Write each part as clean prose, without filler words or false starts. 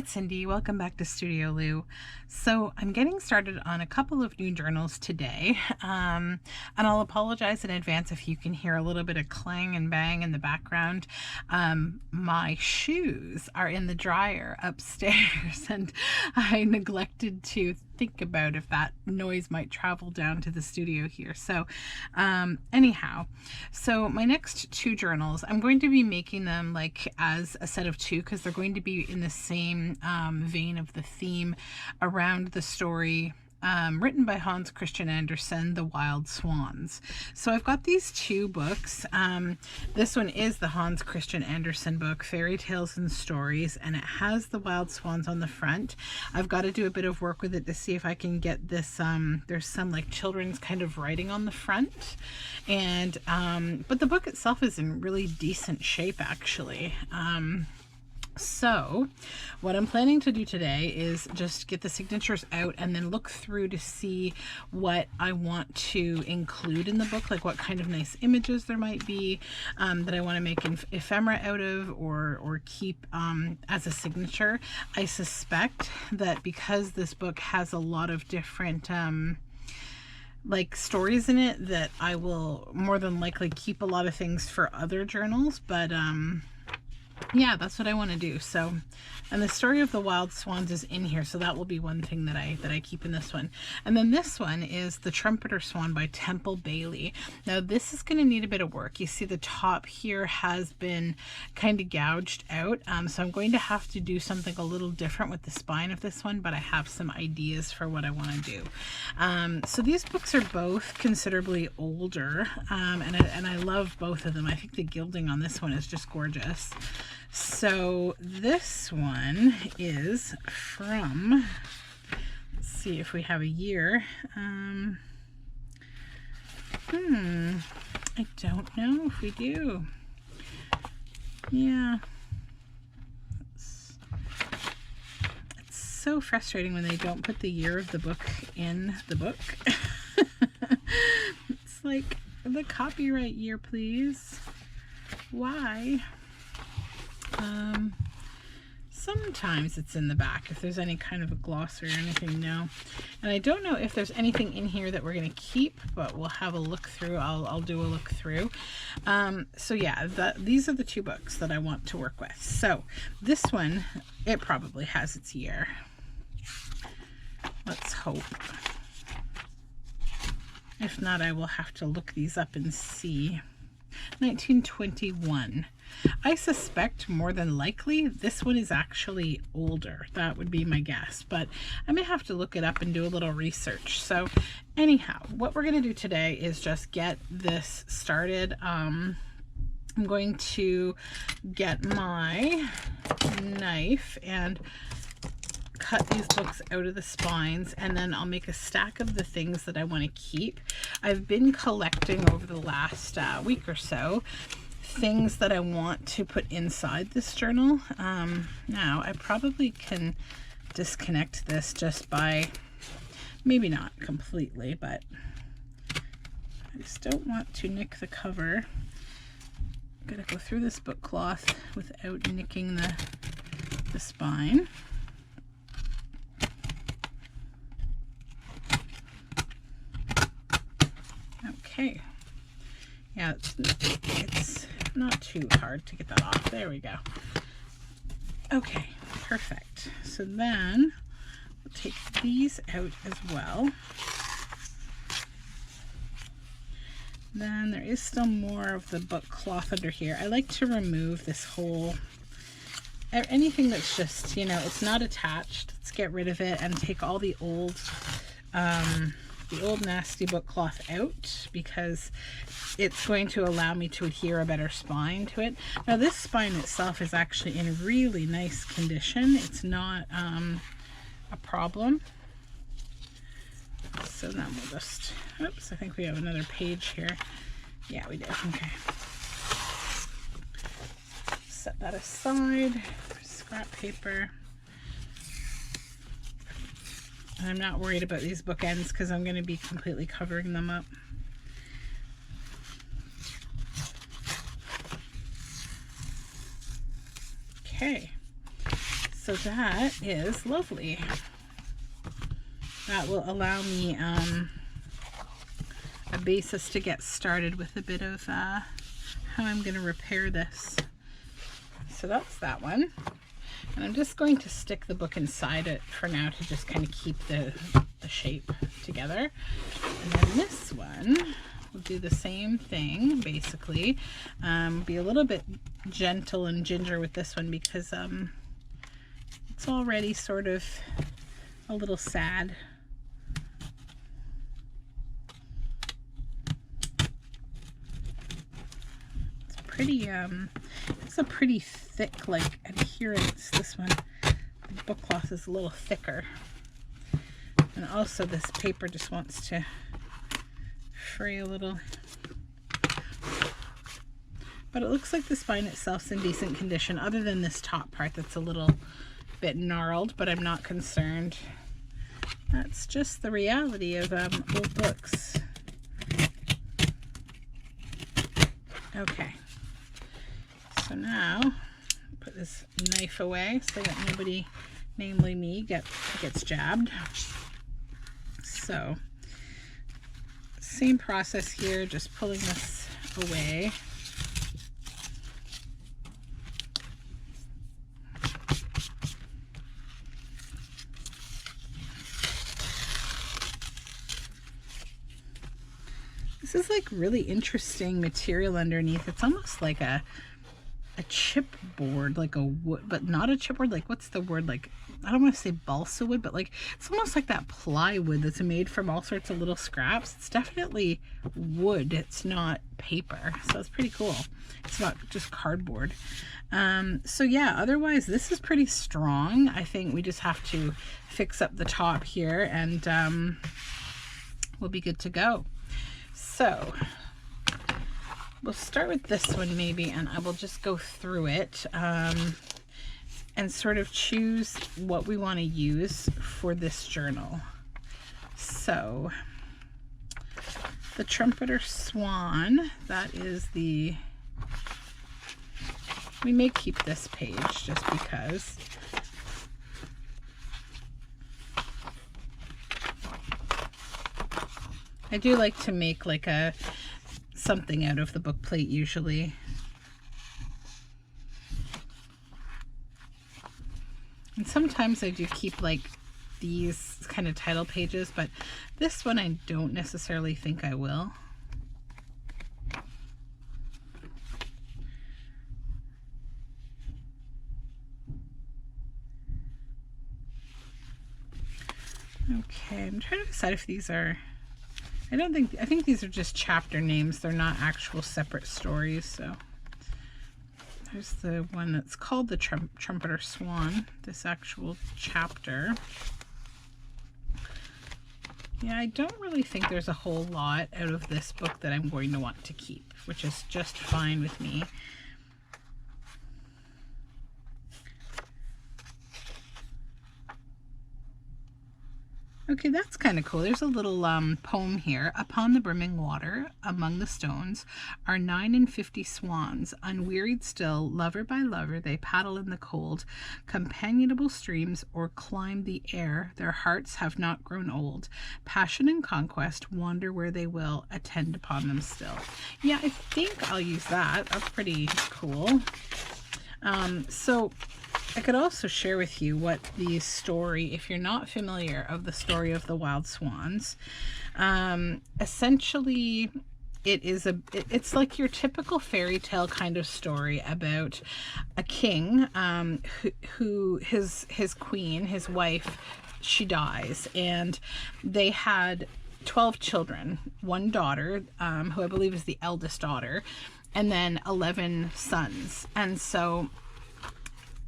it's Cindy. Welcome back to Studio Lou. So I'm getting started on a couple of new journals today, and I'll apologize in advance if you can hear a little bit of clang and bang in the background. My shoes are in the dryer upstairs, and I neglected to think about if that noise might travel down to the studio here. So anyhow, so my next two journals, I'm going to be making them like as a set of two because they're going to be in the same vein of the theme around the story written by Hans Christian Andersen, The Wild Swans. So I've got these two books. This one is the Hans Christian Andersen book, Fairy Tales and Stories, and it has the wild swans on the front. I've got to do a bit of work with it to see if I can get this, there's some like children's kind of writing on the front, and but the book itself is in really decent shape actually. So what I'm planning to do today is just get the signatures out and then look through to see what I want to include in the book, like what kind of nice images there might be that I want to make an ephemera out of or keep as a signature. I suspect that because this book has a lot of different like stories in it, that I will more than likely keep a lot of things for other journals, but yeah, that's what I want to do. So, and the story of the wild swans is in here, so that will be one thing that I keep in this one. And then this one is The Trumpeter Swan by Temple Bailey. Now this is going to need a bit of work. You see the top here has been kind of gouged out, so I'm going to have to do something a little different with the spine of this one, but I have some ideas for what I want to do. So these books are both considerably older, and I love both of them. I think the gilding on this one is just gorgeous. So this one is from, let's see if we have a year. I don't know if we do. Yeah. It's so frustrating when they don't put the year of the book in the book. It's like, the copyright year, please. Why? Sometimes it's in the back if there's any kind of a glossary or anything. No, and I don't know if there's anything in here that we're going to keep, but we'll have a look through. I'll do a look through. So yeah, these are the two books that I want to work with. So this one, it probably has its year. Let's hope. If not, I will have to look these up and see. 1921. I suspect more than likely this one is actually older. That would be my guess, but I may have to look it up and do a little research. So anyhow, what we're going to do today is just get this started. I'm going to get my knife and cut these books out of the spines, and then I'll make a stack of the things that I want to keep. I've been collecting over the last week or so things that I want to put inside this journal. Now I probably can disconnect this just by, maybe not completely, but I just don't want to nick the cover. I'm gonna go through this book cloth without nicking the spine. Okay, yeah, it's not too hard to get that off. There we go. Okay, perfect. So then we'll take these out as well. Then there is still more of the book cloth under here. I like to remove this whole, anything that's just, you know, it's not attached. Let's get rid of it and take all the old nasty book cloth out, because it's going to allow me to adhere a better spine to it. Now this spine itself is actually in really nice condition. It's not a problem. So then we'll just, oops, I think we have another page here. Yeah, we do. Okay. Set that aside for scrap paper. I'm not worried about these bookends because I'm going to be completely covering them up. Okay, So that is lovely. That will allow me a basis to get started with a bit of how I'm going to repair this. So that's that one. And I'm just going to stick the book inside it for now to just kind of keep the shape together. And then this one, we'll do the same thing, basically. Be a little bit gentle and ginger with this one because it's already sort of a little sad. Pretty it's a pretty thick like adherence. This one, the book cloth is a little thicker, and also this paper just wants to fray a little, but it looks like the spine itself's in decent condition other than this top part that's a little bit gnarled, but I'm not concerned. That's just the reality of old books. Okay. So now, put this knife away so that nobody, namely me, gets jabbed. So, same process here, just pulling this away. This is like really interesting material underneath. It's almost like a chipboard, like a wood, but not a chipboard. Like, what's the word? Like, I don't want to say balsa wood, but like, it's almost like that plywood that's made from all sorts of little scraps. It's definitely wood. It's not paper. So it's pretty cool. It's not just cardboard. So yeah, otherwise this is pretty strong. I think we just have to fix up the top here and we'll be good to go. So we'll start with this one maybe, and I will just go through it and sort of choose what we want to use for this journal. So the Trumpeter Swan, that is the, we may keep this page just because. I do like to make like a something out of the book plate usually. And sometimes I do keep like these kind of title pages, but this one I don't necessarily think I will. Okay, I'm trying to decide if these are, I think these are just chapter names. They're not actual separate stories. So there's the one that's called the Trumpeter Swan, this actual chapter. Yeah, I don't really think there's a whole lot out of this book that I'm going to want to keep, which is just fine with me. Okay, that's kind of cool. There's a little poem here. Upon the brimming water, among the stones, are 59 swans. Unwearied still, lover by lover, they paddle in the cold, companionable streams, or climb the air. Their hearts have not grown old. Passion and conquest wander where they will, attend upon them still. Yeah, I think I'll use that. That's pretty cool. So I could also share with you what the story, if you're not familiar of the story of the Wild Swans, essentially it's like your typical fairy tale kind of story about a king who his queen, his wife, she dies, and they had 12 children, one daughter, who I believe is the eldest daughter, and then 11 sons. And so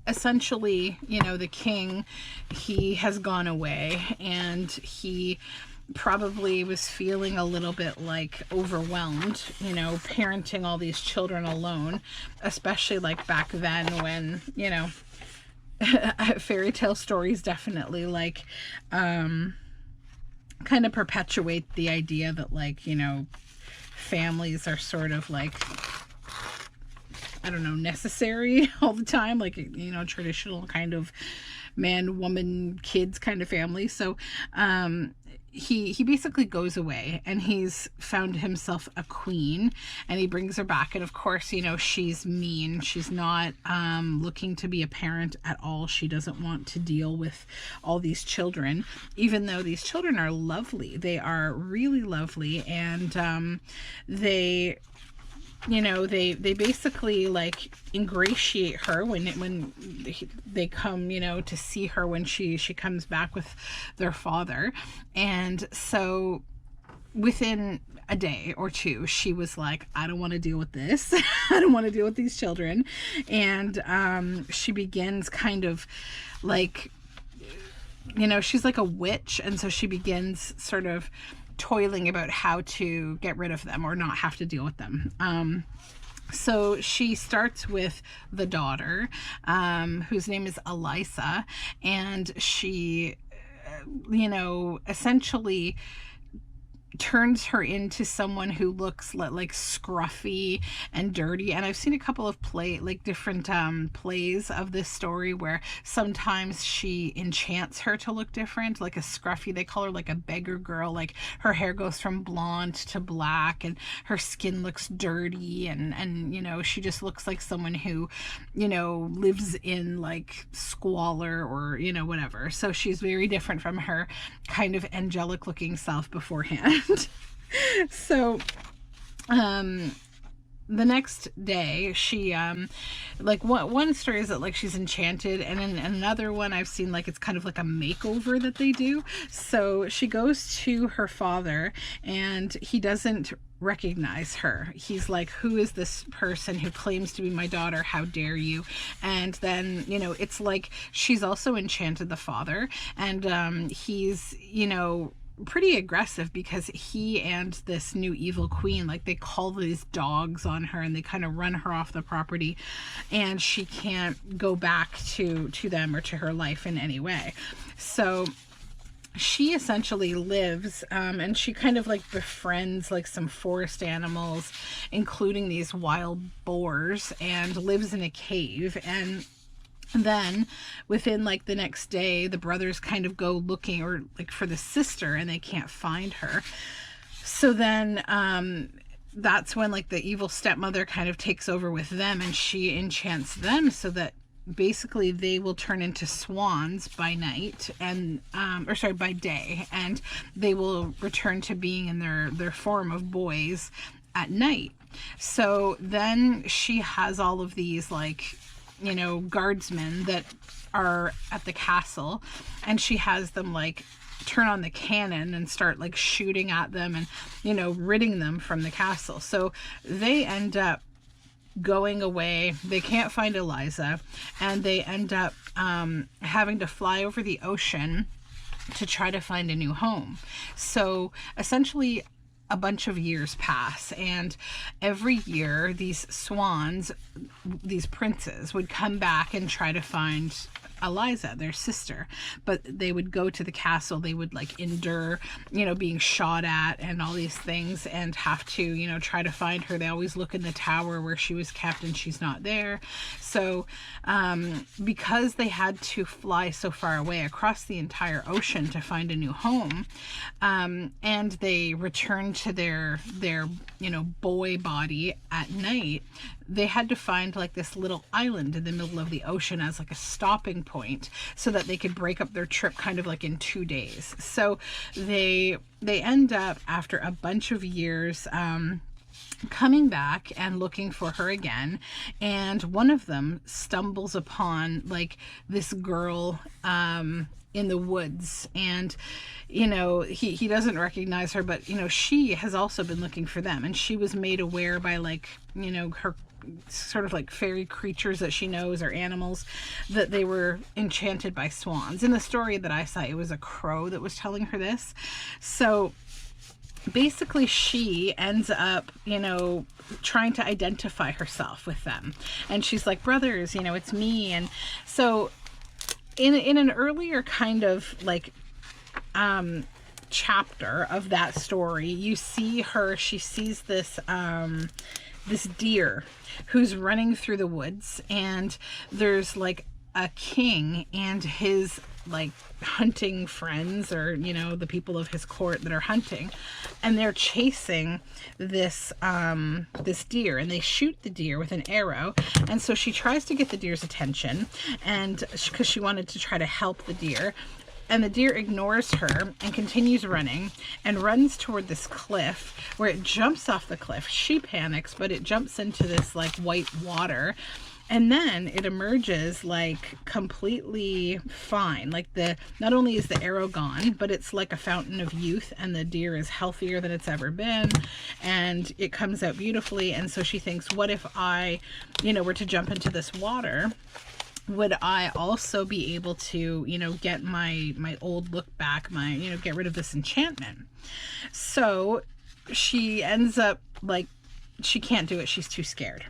essentially, you know, the king, he has gone away, and he probably was feeling a little bit like overwhelmed, you know, parenting all these children alone, especially like back then when, you know, fairy tale stories definitely like kind of perpetuate the idea that, like, you know, families are sort of like I don't know, necessary all the time, like, you know, traditional kind of man, woman, kids kind of family. So he basically goes away, and he's found himself a queen, and he brings her back. And of course, you know, she's mean. She's not looking to be a parent at all. She doesn't want to deal with all these children, even though these children are lovely. They are really lovely, and they, you know, they basically like ingratiate her when they come, you know, to see her when she comes back with their father. And so within a day or two, she was like, I don't want to deal with this. I don't want to deal with these children. And she begins kind of like, you know, she's like a witch, and so she begins sort of toiling about how to get rid of them or not have to deal with them. So she starts with the daughter, whose name is Eliza, and she, you know, essentially turns her into someone who looks like scruffy and dirty. And I've seen a couple of different plays of this story where sometimes she enchants her to look different, like a scruffy, they call her like a beggar girl, like her hair goes from blonde to black and her skin looks dirty, and you know, she just looks like someone who, you know, lives in like squalor or, you know, whatever. So she's very different from her kind of angelic looking self beforehand. So the next day she like one story is that like she's enchanted, and in another one I've seen like it's kind of like a makeover that they do. So she goes to her father, and he doesn't recognize her. He's like, who is this person who claims to be my daughter? How dare you? And then, you know, it's like she's also enchanted the father, and he's, you know, pretty aggressive because he and this new evil queen, like, they call these dogs on her and they kind of run her off the property, and she can't go back to them or to her life in any way. So she essentially lives, and she kind of like befriends like some forest animals, including these wild boars, and lives in a cave. And then within like the next day, the brothers kind of go looking or like for the sister, and they can't find her. So then that's when like the evil stepmother kind of takes over with them, and she enchants them so that basically they will turn into swans by night, and by day, and they will return to being in their form of boys at night. So then she has all of these like, you know, guardsmen that are at the castle, and she has them like turn on the cannon and start like shooting at them and, you know, ridding them from the castle. So they end up going away. They can't find Eliza, and they end up having to fly over the ocean to try to find a new home. So essentially a bunch of years pass, and every year these swans, these princes, would come back and try to find Eliza, their sister, but they would go to the castle. They would like endure, you know, being shot at and all these things, and have to, you know, try to find her. They always look in the tower where she was kept, and she's not there. So because they had to fly so far away across the entire ocean to find a new home, and they returned to their you know, boy body at night, they had to find like this little island in the middle of the ocean as like a stopping point so that they could break up their trip kind of like in 2 days. So they end up, after a bunch of years, coming back and looking for her again, and one of them stumbles upon like this girl in the woods, and, you know, he doesn't recognize her, but, you know, she has also been looking for them, and she was made aware by like, you know, her sort of like fairy creatures that she knows, or animals, that they were enchanted by swans. In the story that I saw, it was a crow that was telling her this. So basically she ends up, you know, trying to identify herself with them, and she's like, brothers, you know, it's me. And so in an earlier kind of like chapter of that story, you see her, she sees this this deer who's running through the woods, and there's like a king and his like hunting friends, or you know, the people of his court that are hunting, and they're chasing this this deer, and they shoot the deer with an arrow. And so she tries to get the deer's attention, and because she wanted to try to help the deer, and the deer ignores her and continues running and runs toward this cliff, where it jumps off the cliff. She panics, but it jumps into this like white water. And then it emerges like completely fine. Like not only is the arrow gone, but it's like a fountain of youth, and the deer is healthier than it's ever been, and it comes out beautifully. And so she thinks, what if I, you know, were to jump into this water? Would I also be able to, you know, get my old look back, you know, get rid of this enchantment? So she ends up like, she can't do it. She's too scared.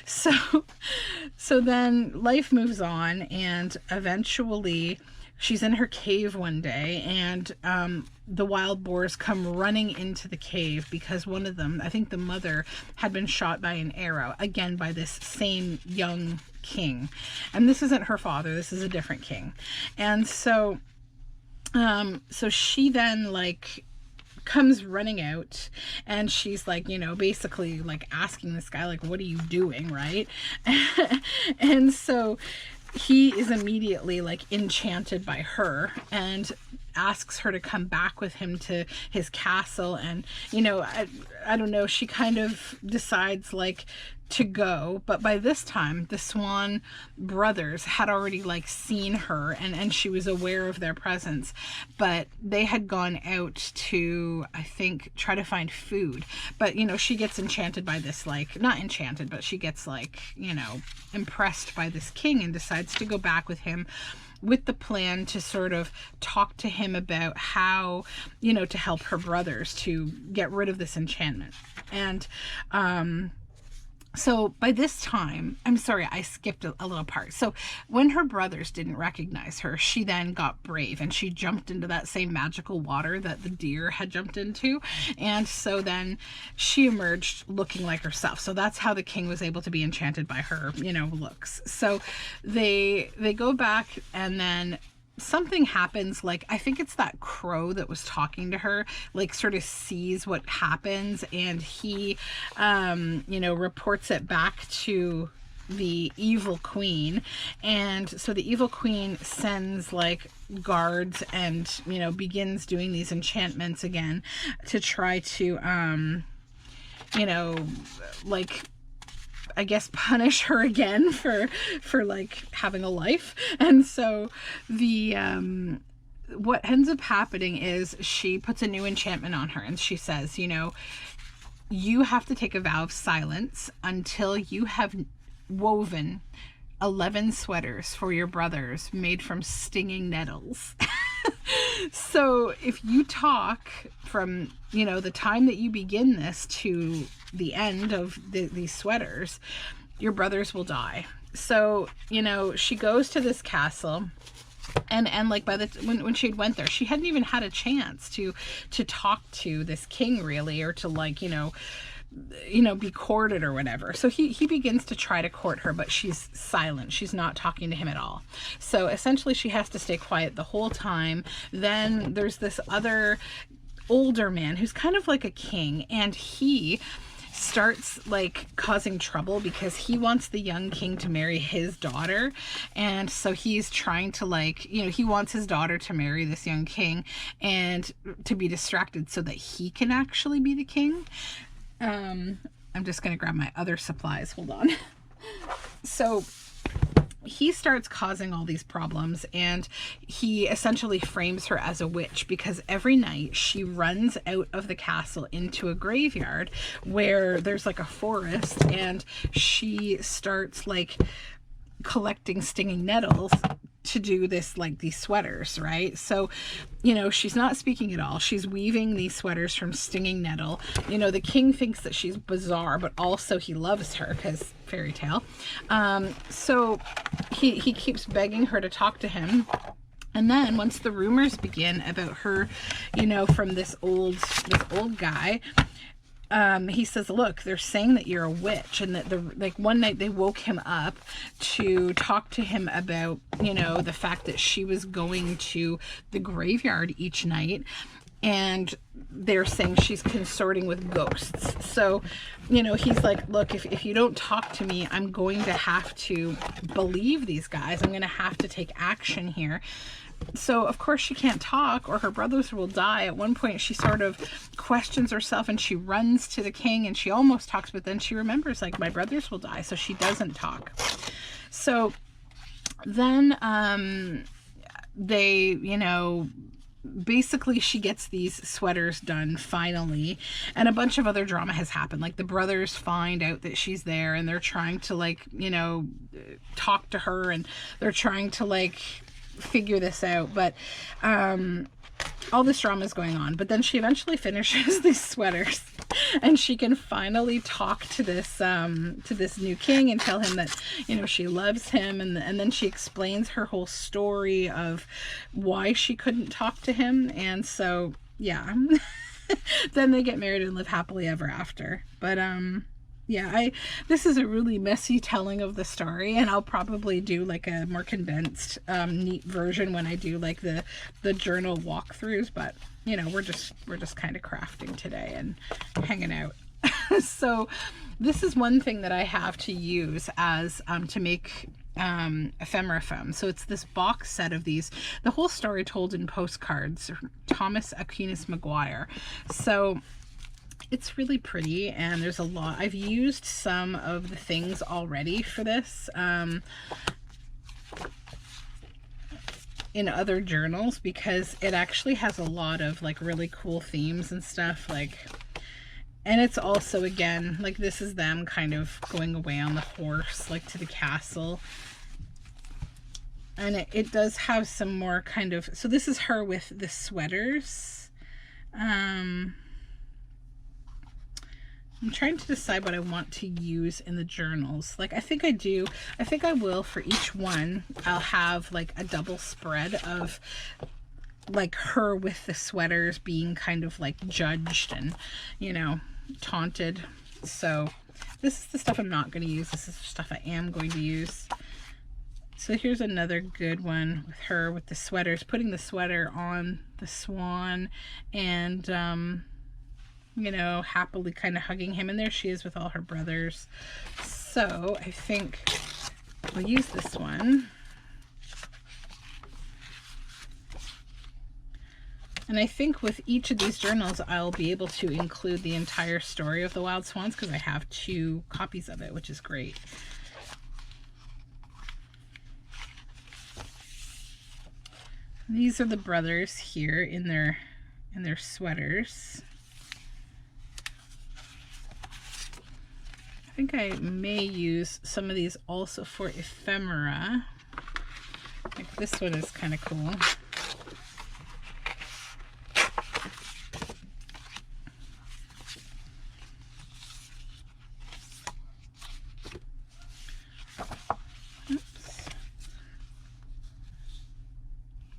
So then life moves on, and eventually she's in her cave one day, and the wild boars come running into the cave because one of them, I think the mother, had been shot by an arrow, again by this same young king. And this isn't her father. This is a different king. And so she then like comes running out, and she's like, you know, basically like asking this guy, like, what are you doing, right? And so he is immediately like enchanted by her and asks her to come back with him to his castle. And you know, I don't know, she kind of decides like to go, but by this time the Swan brothers had already like seen her, and she was aware of their presence, but they had gone out to, I think, try to find food. But you know, she gets enchanted by this, like, not enchanted, but she gets like, you know, impressed by this king, and decides to go back with him, with the plan to sort of talk to him about how, you know, to help her brothers to get rid of this enchantment. And so by this time, I'm sorry, I skipped a little part. So when her brothers didn't recognize her, she then got brave, and she jumped into that same magical water that the deer had jumped into. And so then she emerged looking like herself. So that's how the king was able to be enchanted by her, you know, looks. So they go back, and then something happens. Like, I think it's that crow that was talking to her, like sort of sees what happens, and he you know, reports it back to the evil queen. And so the evil queen sends like guards, and you know, begins doing these enchantments again to try to you know, like, I guess, punish her again for like having a life. And so the what ends up happening is she puts a new enchantment on her, and she says, you know, you have to take a vow of silence until you have woven 11 sweaters for your brothers made from stinging nettles. So if you talk from, you know, the time that you begin this to the end of these sweaters, your brothers will die. So, you know, she goes to this castle, and like by when she went there, she hadn't even had a chance to talk to this king really, or to like, you know, be courted or whatever. So he begins to try to court her, but she's silent. She's not talking to him at all. So essentially she has to stay quiet the whole time. Then there's this other older man who's kind of like a king, and he starts like causing trouble because he wants the young king to marry his daughter. And so he's trying to, like, you know, he wants his daughter to marry this young king and to be distracted so that he can actually be the king. I'm just going to grab my other supplies. Hold on. So he starts causing all these problems, and he essentially frames her as a witch, because every night she runs out of the castle into a graveyard where there's like a forest, and she starts like collecting stinging nettles to do this, like these sweaters, right? So, you know, she's not speaking at all. She's weaving these sweaters from stinging nettle. You know, the king thinks that she's bizarre, but also he loves her because fairy tale. So he keeps begging her to talk to him. And then once the rumors begin about her, you know, from this old guy, he says, look, they're saying that you're a witch, and that like one night they woke him up to talk to him about, you know, the fact that she was going to the graveyard each night, and they're saying she's consorting with ghosts. So, you know, he's like, look, if you don't talk to me, I'm going to have to believe these guys. I'm going to have to take action here. So, of course, she can't talk or her brothers will die. At one point, she sort of questions herself and she runs to the king and she almost talks, but then she remembers, like, my brothers will die. So she doesn't talk. So then they, you know, basically she gets these sweaters done finally, and a bunch of other drama has happened. Like, the brothers find out that she's there and they're trying to, like, you know, talk to her, and they're trying to, like, figure this out. But all this drama is going on, but then she eventually finishes these sweaters and she can finally talk to this new king and tell him that, you know, she loves him, and then she explains her whole story of why she couldn't talk to him. And so yeah, then they get married and live happily ever after. But yeah, this is a really messy telling of the story, and I'll probably do like a more condensed, neat version when I do like the journal walkthroughs. But you know, we're just kind of crafting today and hanging out. So this is one thing that I have to use as to make ephemera foam. So it's this box set of these, the whole story told in postcards, Thomas Aquinas Maguire. So it's really pretty, and there's a lot. I've used some of the things already for this in other journals, because it actually has a lot of like really cool themes and stuff, like, and it's also, again, like, this is them kind of going away on the horse, like, to the castle. And it does have some more kind of, so this is her with the sweaters. I'm trying to decide what I want to use in the journals. Like, I think I will for each one. I'll have like a double spread of like her with the sweaters being kind of like judged and, you know, taunted. So this is the stuff I'm not going to use. This is the stuff I am going to use. So here's another good one with her with the sweaters, putting the sweater on the swan and, you know, happily kind of hugging him. And there she is with all her brothers. So I think we'll use this one. And I think with each of these journals, I'll be able to include the entire story of the Wild Swans, because I have 2 copies of it, which is great. These are the brothers here in their sweaters. I think I may use some of these also for ephemera. Like, this one is kind of cool. Oops.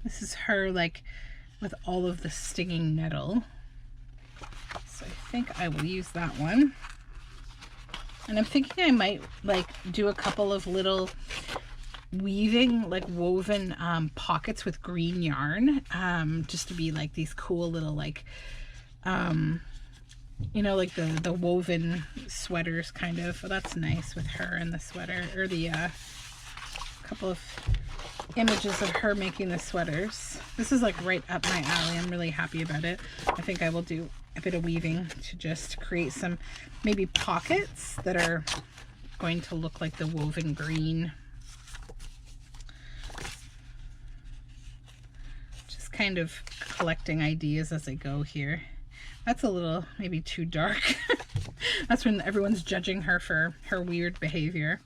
This is her, like, with all of the stinging nettle. So I think I will use that one. And I'm thinking I might like do a couple of little weaving, like woven pockets with green yarn, just to be like these cool little like, you know, like the woven sweaters kind of. Well, that's nice with her and the sweater, or the couple of images of her making the sweaters. This is like right up my alley. I'm really happy about it. I think I will do a bit of weaving to just create some maybe pockets that are going to look like the woven green. Just kind of collecting ideas as I go here. That's a little maybe too dark. That's when everyone's judging her for her weird behavior.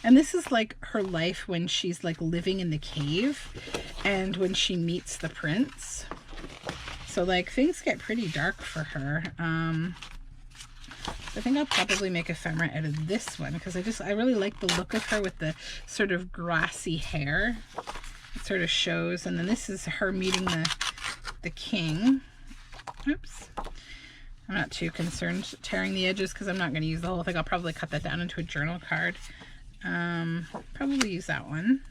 And this is like her life when she's like living in the cave and when she meets the prince. So like things get pretty dark for her. I think I'll probably make ephemera out of this one, because I really like the look of her with the sort of grassy hair. It sort of shows. And then this is her meeting the king. Oops. I'm not too concerned tearing the edges because I'm not going to use the whole thing. I'll probably cut that down into a journal card. Probably use that one.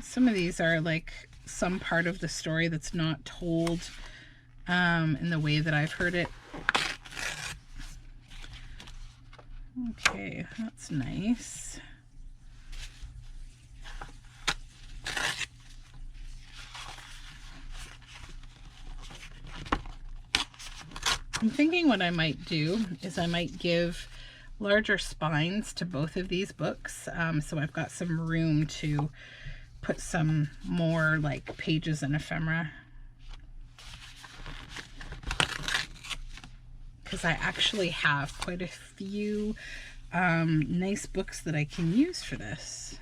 Some of these are like some part of the story that's not told in the way that I've heard it. Okay, that's nice. I'm thinking what I might do is I might give larger spines to both of these books, so I've got some room to put some more like pages and ephemera, because I actually have quite a few nice books that I can use for this.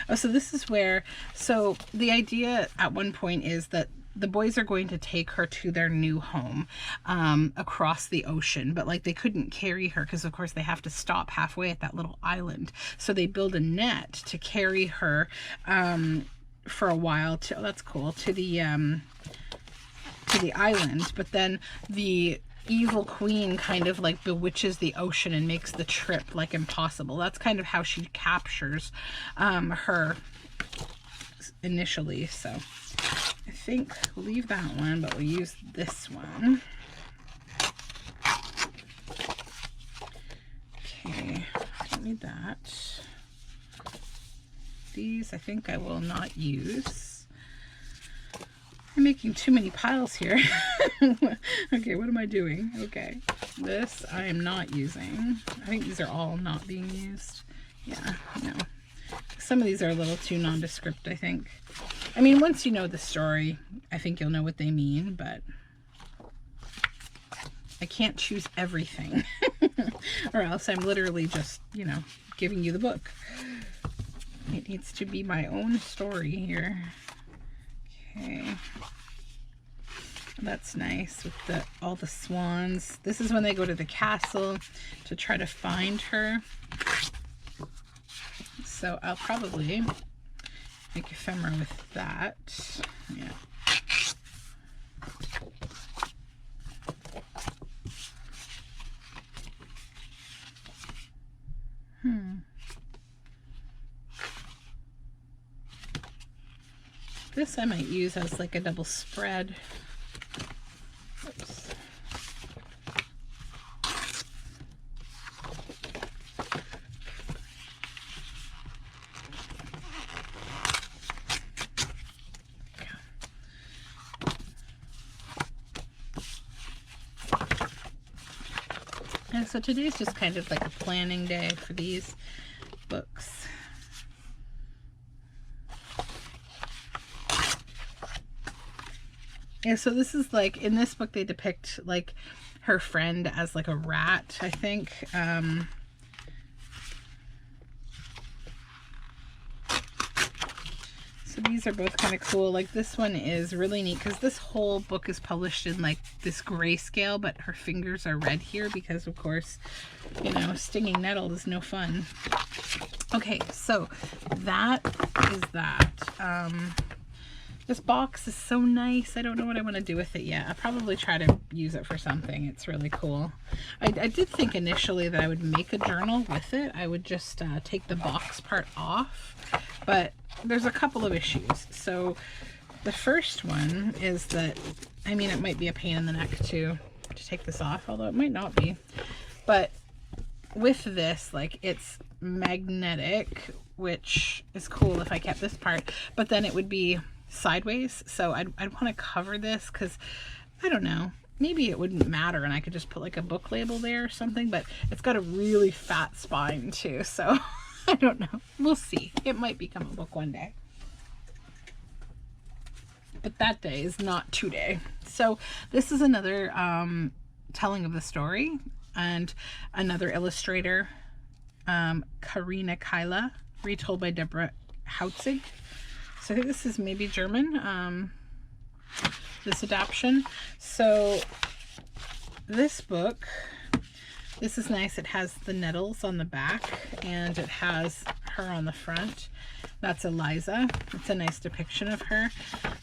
Oh, so this is where, so the idea at one point is that the boys are going to take her to their new home across the ocean, but like they couldn't carry her because of course they have to stop halfway at that little island. So they build a net to carry her for a while to, oh, that's cool, to the island. But then the evil queen kind of like bewitches the ocean and makes the trip like impossible. That's kind of how she captures her initially. So I think we'll leave that one, but we'll use this one. Okay, don't need that. These I think I will not use. I'm making too many piles here. Okay, what am I doing? Okay, this I am not using. I think these are all not being used. Yeah, no. Some of these are a little too nondescript, I think. I mean, once you know the story, I think you'll know what they mean, but I can't choose everything. Or else I'm literally just, you know, giving you the book. It needs to be my own story here. Okay. That's nice with the all the swans. This is when they go to the castle to try to find her. So I'll probably make ephemera with that. Yeah. This I might use as like a double spread. Oops. And so today's just kind of like a planning day for these books. Yeah, so this is like, in this book they depict like her friend as like a rat, I think. So these are both kind of cool. Like this one is really neat because this whole book is published in like this grayscale, but her fingers are red here because of course, you know, stinging nettle is no fun. Okay, so that is that. This box is so nice. I don't know what I want to do with it yet. I'll probably try to use it for something. It's really cool. I did think initially that I would make a journal with it. I would just take the box part off, but there's a couple of issues. So the first one is that, I mean, it might be a pain in the neck to take this off, although it might not be. But with this, like, it's magnetic, which is cool if I kept this part, but then it would be sideways. So I'd want to cover this because I don't know, maybe it wouldn't matter and I could just put like a book label there or something, but it's got a really fat spine too, so I don't know, we'll see. It might become a book one day, but that day is not today. So this is another telling of the story and another illustrator, Karina Kyla, retold by Deborah Hautzig. So I think this is maybe German, this adaptation. So this book This is nice. It has the nettles on the back and it has her on the front. That's Eliza. It's a nice depiction of her.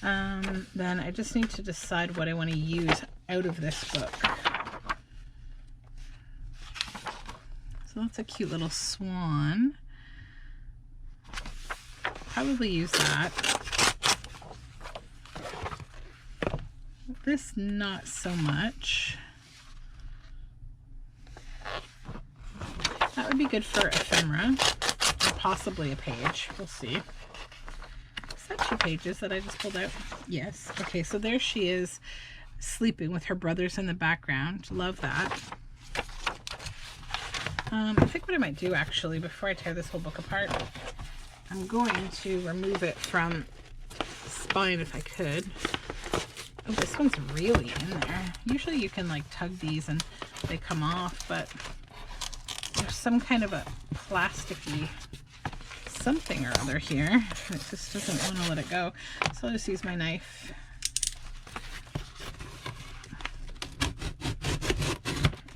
Then I just need to decide what I want to use out of this book. So that's a cute little swan. Probably use that. This not so much. That would be good for ephemera, or possibly a page. We'll see. Is that 2 pages that I just pulled out? Yes. Okay, so there she is sleeping with her brothers in the background. Love that. I think what I might do actually, before I tear this whole book apart, I'm going to remove it from the spine if I could. Oh, this one's really in there. Usually you can like tug these and they come off, but there's some kind of a plasticky something or other here. It just doesn't want to let it go. So I'll just use my knife.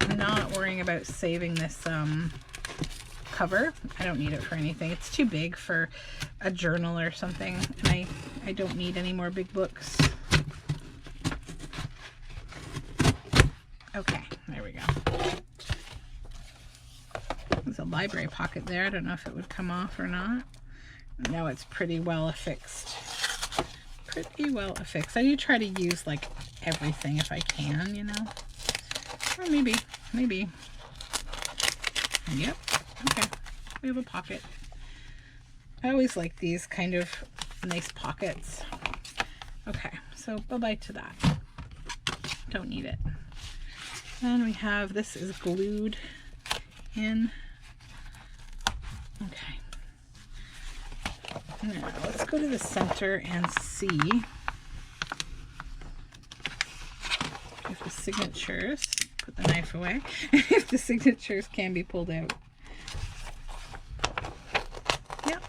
I'm not worrying about saving this cover. I don't need it for anything. It's too big for a journal or something, and I don't need any more big books. Okay, there we go. There's a library pocket there. I don't know if it would come off or not. No, it's pretty well affixed. Pretty well affixed. I do try to use like everything if I can, you know. Or maybe. Yep. Okay. We have a pocket. I always like these kind of nice pockets. Okay, so bye-bye to that. Don't need it. Then we have, this is glued in. Okay. Now let's go to the center and see if the signatures, put the knife away, if the signatures can be pulled out. Yep.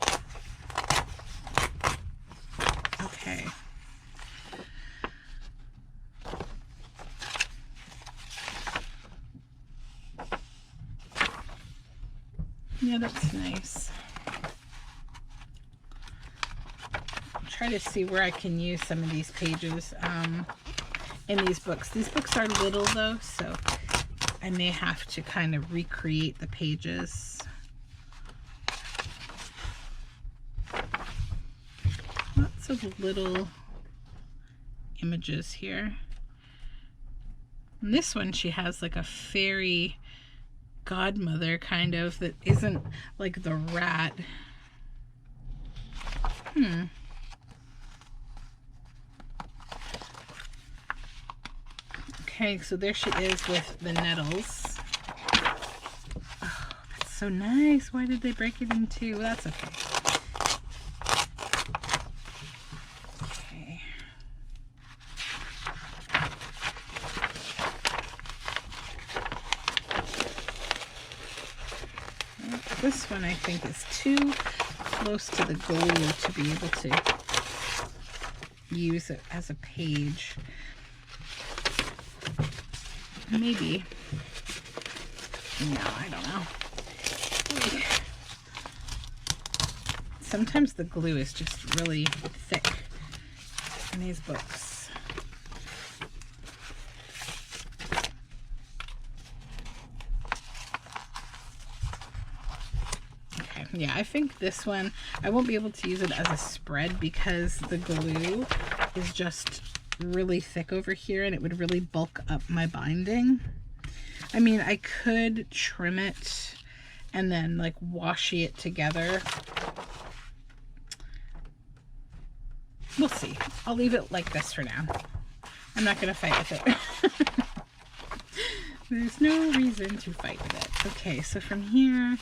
Okay. Yeah, that's nice. I'll try to see where I can use some of these pages in these books. These books are little though, so I may have to kind of recreate the pages. Lots of little images here. And this one, she has like a fairy godmother kind of that isn't like the rat. Okay, so there she is with the nettles. Oh, that's so nice. Why did they break it in two? That's okay. Okay. This one I think is too close to the glue to be able to use it as a page. Maybe. No, I don't know. Sometimes the glue is just really thick in these books. Okay, yeah, I think this one, I won't be able to use it as a spread because the glue is just really thick over here and it would really bulk up my binding. I mean, I could trim it and then like washi it together. We'll see. I'll leave it like this for now. I'm not gonna fight with it. There's no reason to fight with it. Okay, so from here,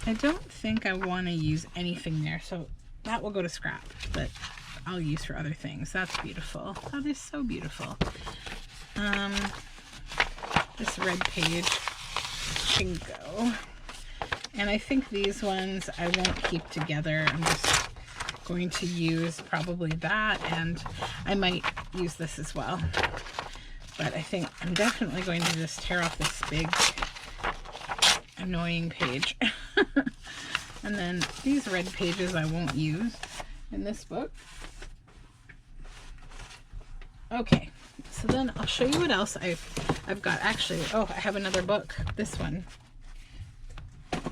I don't think I want to use anything there, so that will go to scrap, but I'll use for other things. That's beautiful. That is so beautiful. This red page can go. And I think these ones I won't keep together. I'm just going to use probably that, and I might use this as well. But I think I'm definitely going to just tear off this big annoying page. And then these red pages I won't use in this book. Okay, so then I'll show you what else I've got. Actually, oh, I have another book, this one.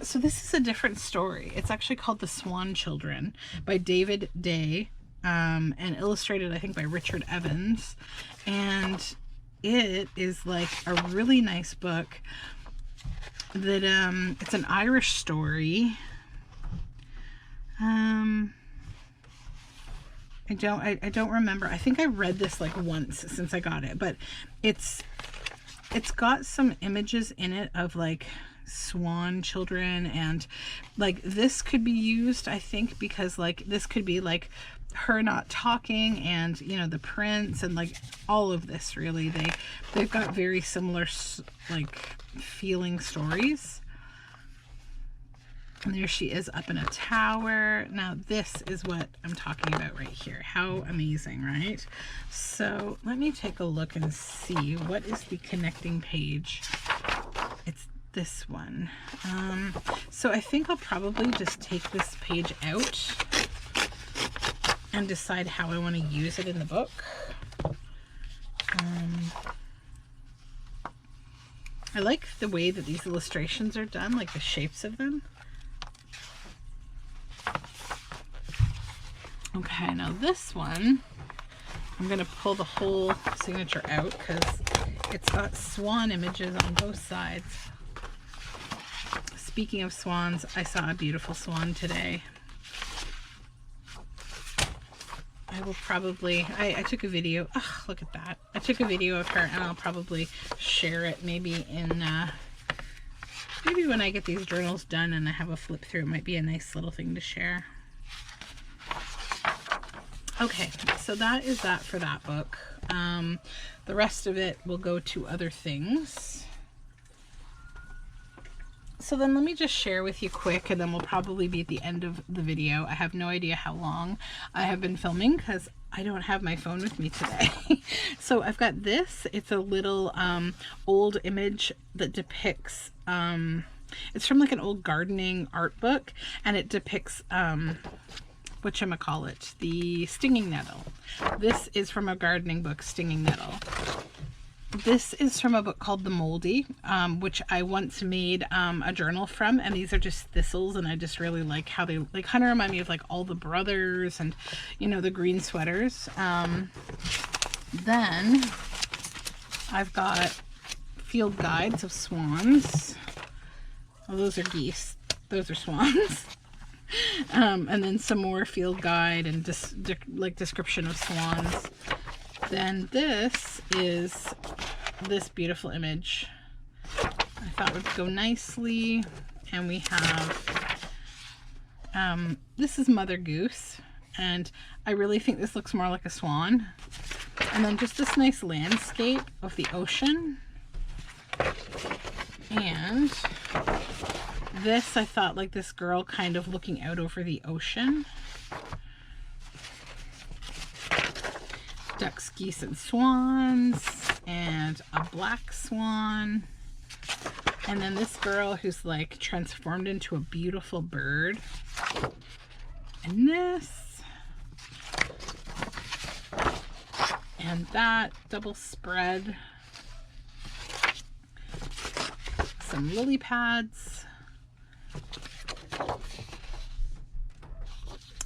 So this is a different story. It's actually called The Swan Children by David Day, and illustrated, I think, by Richard Evans. And it is like a really nice book that, it's an Irish story. I don't remember. I think I read this like once since I got it, but it's got some images in it of like swan children, and like this could be used, I think, because like this could be like her not talking, and you know, the prince, and like all of this really, they've got very similar like feeling stories. And there she is up in a tower. Now this is what I'm talking about right here. How amazing, right? So let me take a look and see what is the connecting page. It's this one. So I think I'll probably just take this page out and decide how I want to use it in the book. I like the way that these illustrations are done, like the shapes of them. Okay, now this one, I'm going to pull the whole signature out because it's got swan images on both sides. Speaking of swans, I saw a beautiful swan today. I will probably, I took a video, oh, look at that. I took a video of her, and I'll probably share it maybe in, maybe when I get these journals done and I have a flip through, it might be a nice little thing to share. Okay, so that is that for that book. The rest of it will go to other things. So then let me just share with you quick, and then we'll probably be at the end of the video. I have no idea how long I have been filming because I don't have my phone with me today. So I've got this. It's a little old image that depicts, it's from like an old gardening art book, and it depicts whatchamacallit, the stinging nettle. This is from a gardening book, Stinging Nettle. This is from a book called The Moldy, which I once made a journal from, and these are just thistles, and I just really like how they like kind of remind me of like all the brothers and, you know, the green sweaters. Then I've got field guides of swans. Oh, those are geese. Those are swans. And then some more field guide and description of swans. Then this is this beautiful image I thought would go nicely. And we have, this is Mother Goose, and I really think this looks more like a swan. And then just this nice landscape of the ocean. And this, I thought, like this girl kind of looking out over the ocean. Ducks, geese, and swans, and a black swan. And then this girl who's like transformed into a beautiful bird. And this. And that double spread. Some lily pads.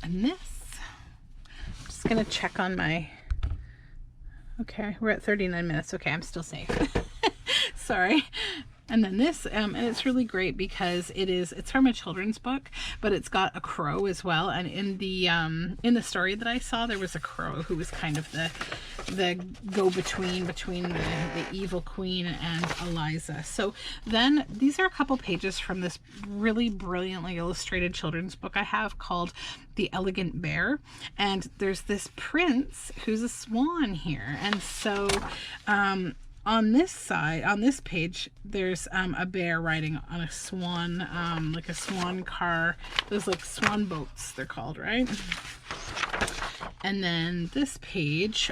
And this. I'm just going to check on my... Okay, we're at 39 minutes. Okay, I'm still safe. Sorry. And then this, and it's really great because it's from a children's book, but it's got a crow as well. And in the story that I saw, there was a crow who was kind of the go-between between the evil queen and Eliza. So then these are a couple pages from this really brilliantly illustrated children's book I have called The Elegant Bear. And there's this prince who's a swan here. And so, on this side, on this page, there's a bear riding on a swan, like a swan car. Those like swan boats, they're called, right? And then this page,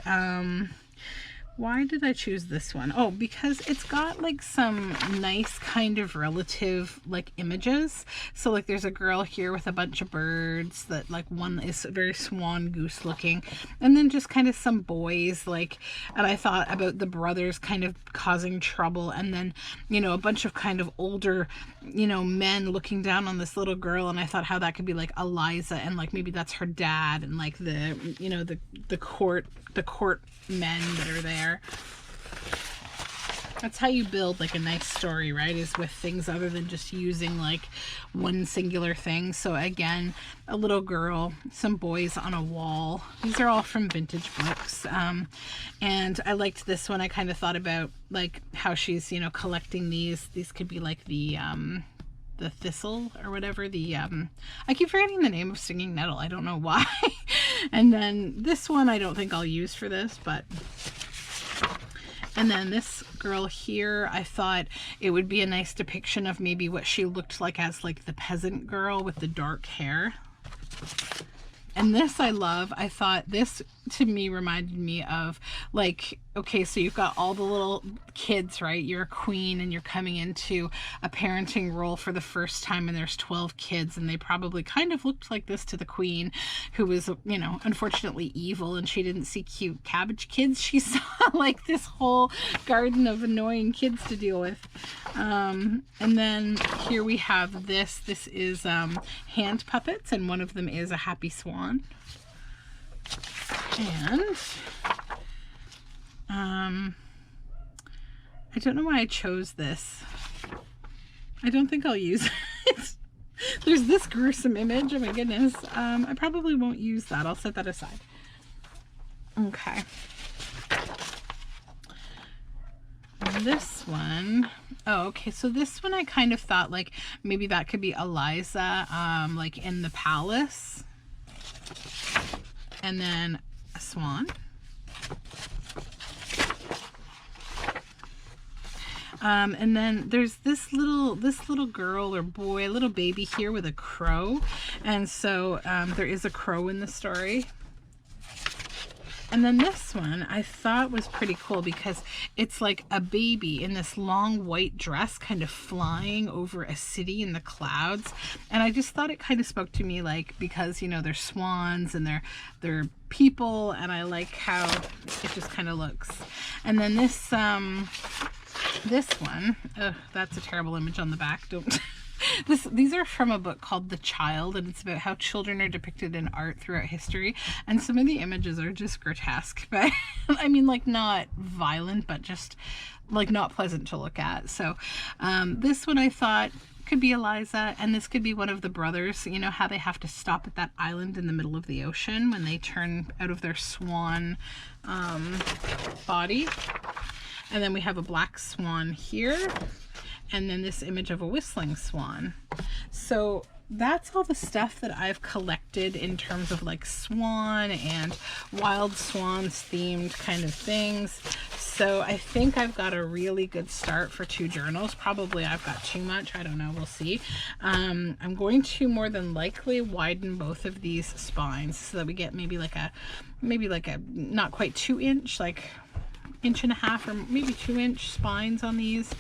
Why did I choose this one? Oh, because it's got like some nice kind of relative like images. So like there's a girl here with a bunch of birds that like one is very swan goose looking, and then just kind of some boys like, and I thought about the brothers kind of causing trouble, and then, you know, a bunch of kind of older, you know, men looking down on this little girl, and I thought how that could be like Eliza, and like maybe that's her dad, and like the, you know, the court men that are there. That's how you build like a nice story, right? Is with things other than just using like one singular thing. So again, a little girl, some boys on a wall. These are all from vintage books. And I liked this one. I kind of thought about like how she's, you know, collecting these. These could be like the thistle or whatever, I keep forgetting the name of stinging nettle, I don't know why. And then this one I don't think I'll use for this, but, and then this girl here, I thought it would be a nice depiction of maybe what she looked like as like the peasant girl with the dark hair. And this I love. I thought this to me reminded me of like, okay, so you've got all the little kids, right? You're a queen and you're coming into a parenting role for the first time, and there's 12 kids, and they probably kind of looked like this to the queen, who was, you know, unfortunately evil, and she didn't see cute cabbage kids. She saw like this whole garden of annoying kids to deal with. And then here we have this is hand puppets, and one of them is a happy swan. And I don't know why I chose this. I don't think I'll use it. There's this gruesome image. Oh my goodness. I probably won't use that. I'll set that aside. Okay. And this one. Oh, okay. So this one I kind of thought like maybe that could be Eliza, like in the palace. And then a swan. And then there's this little girl or boy, little baby here with a crow. And so there is a crow in the story. And then this one I thought was pretty cool because it's like a baby in this long white dress kind of flying over a city in the clouds. And I just thought it kind of spoke to me, like, because, you know, they're swans and they're people, and I like how it just kind of looks. And then this one, ugh, that's a terrible image on the back. Don't these are from a book called The Child, and it's about how children are depicted in art throughout history, and some of the images are just grotesque, but I mean, like, not violent, but just like not pleasant to look at. So this one I thought could be Eliza, and this could be one of the brothers. You know how they have to stop at that island in the middle of the ocean when they turn out of their swan body. And then we have a black swan here, and then this image of a whistling swan. So that's all the stuff that I've collected in terms of like swan and wild swans themed kind of things. So I think I've got a really good start for 2 journals. Probably I've got too much, I don't know, we'll see. I'm going to more than likely widen both of these spines so that we get maybe like a not quite 2-inch, like 1.5 inch or maybe 2-inch spines on these,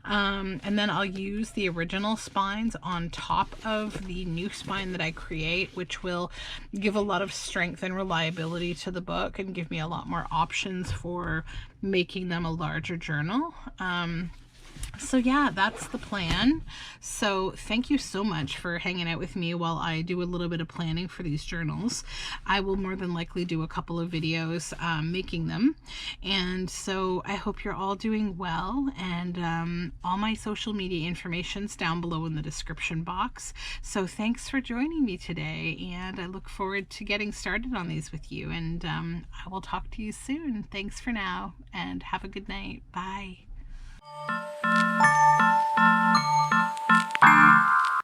and then I'll use the original spines on top of the new spine that I create, which will give a lot of strength and reliability to the book and give me a lot more options for making them a larger journal. So yeah, that's the plan. So thank you so much for hanging out with me while I do a little bit of planning for these journals. I will more than likely do a couple of videos making them. And so I hope you're all doing well, and all my social media information's down below in the description box. So thanks for joining me today, and I look forward to getting started on these with you, and I will talk to you soon. Thanks for now, and have a good night. Bye.